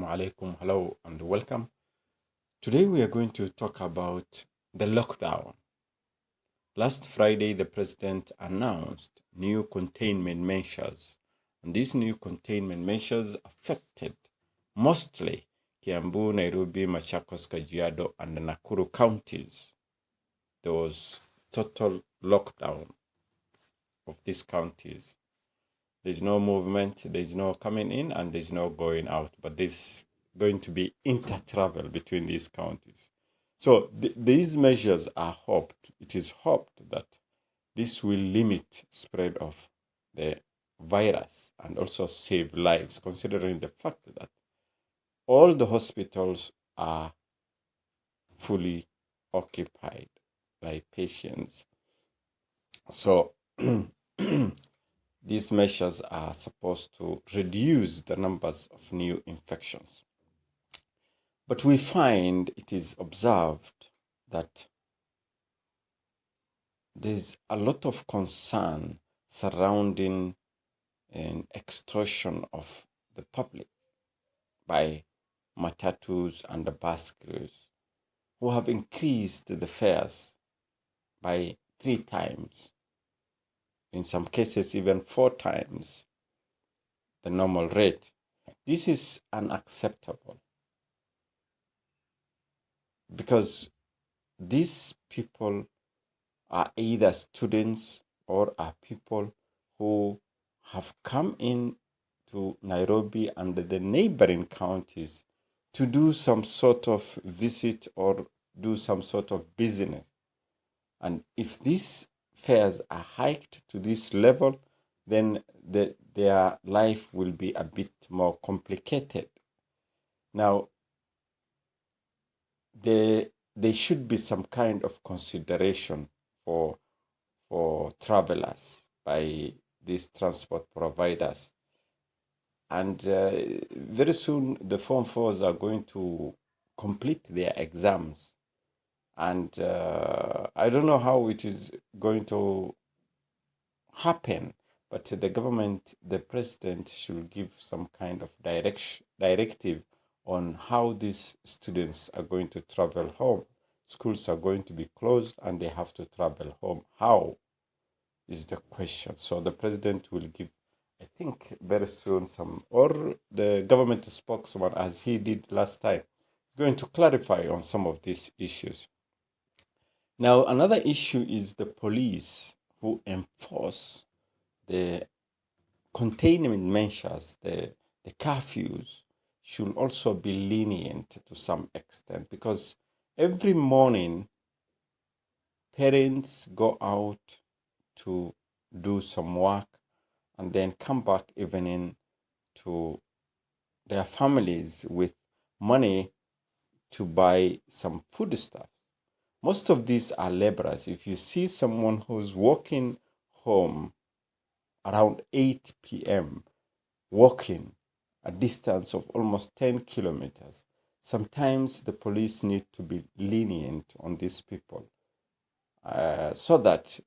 Assalamu alaikum. Hello and welcome. Today we are going to talk about the lockdown. Last Friday, the president announced new containment measures, and these new containment measures affected mostly Kiambu, Nairobi, Machakos, Kajiado, and the Nakuru counties. There was total lockdown of these counties. There's no movement, there's no coming in, and there's no going out. But there's going to be inter-travel between these counties. So these measures are hoped. It is hoped that this will limit spread of the virus and also save lives, considering the fact that all the hospitals are fully occupied by patients. So these measures are supposed to reduce the numbers of new infections. But we find it is observed that there's a lot of concern surrounding an extortion of the public by matatus and the bus crews, who have increased the fares by 3 times, in some cases even 4 times the normal rate. This is unacceptable because these people are either students or are people who have come in to Nairobi and the neighboring counties to do some sort of visit or do some sort of business. And if these fares are hiked to this level, then their life will be a bit more complicated. Now, there should be some kind of consideration for travelers by these transport providers. And very soon, the Form 4s are going to complete their exams. And I don't know how it is going to happen, but the government, the president should give some kind of directive on how these students are going to travel home. Schools are going to be closed and they have to travel home. How is the question? So the president will give, I think, very soon or the government spokesman, as he did last time, is going to clarify on some of these issues. Now, another issue is the police who enforce the containment measures, the curfews, should also be lenient to some extent, because every morning parents go out to do some work and then come back evening to their families with money to buy some food stuff. Most of these are laborers. If you see someone who's walking home around 8 p.m., walking a distance of almost 10 kilometers, sometimes the police need to be lenient on these people so that,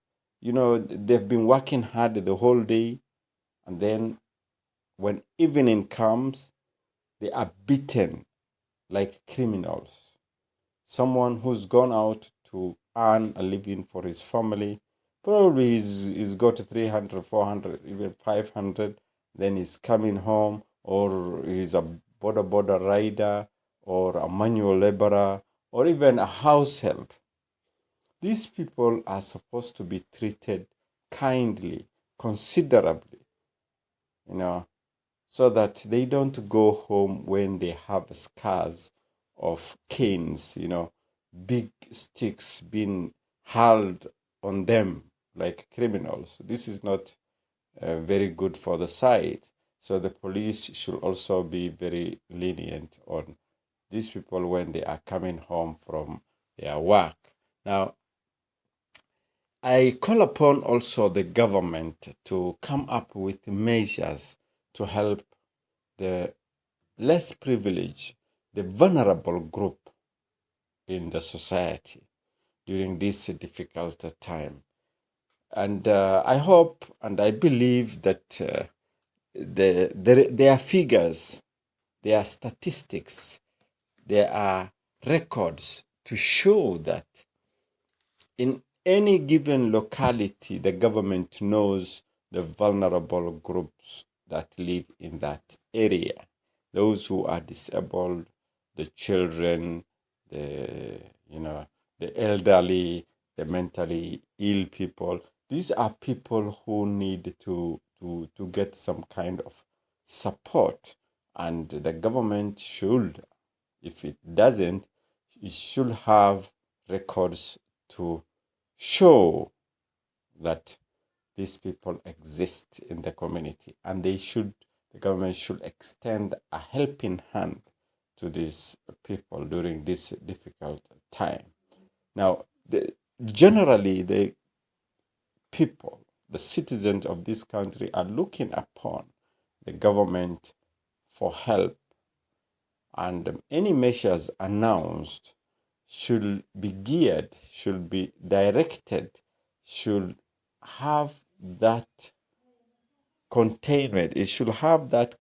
they've been working hard the whole day, and then when evening comes, they are beaten like criminals. Someone who's gone out to earn a living for his family, probably he's got 300, 400, even 500, then he's coming home, or he's a border rider, or a manual laborer, or even a house help. These people are supposed to be treated kindly, considerably, so that they don't go home when they have scars of canes, big sticks being hurled on them like criminals. This is not very good for the sight. So the police should also be very lenient on these people when they are coming home from their work. Now, I call upon also the government to come up with measures to help the less privileged, the vulnerable group in the society during this difficult time. And I hope and I believe that there are figures there are statistics, there are records to show that in any given locality, the government knows the vulnerable groups that live in that area. Those who are disabled, the children, the the elderly, the mentally ill people. These are people who need to get some kind of support, and the government should, if it doesn't, it should have records to show that these people exist in the community, and the government should extend a helping hand to these people during this difficult time. Now, generally, the people, the citizens of this country, are looking upon the government for help, and any measures announced should be geared, should be directed, should have that containment. It should have that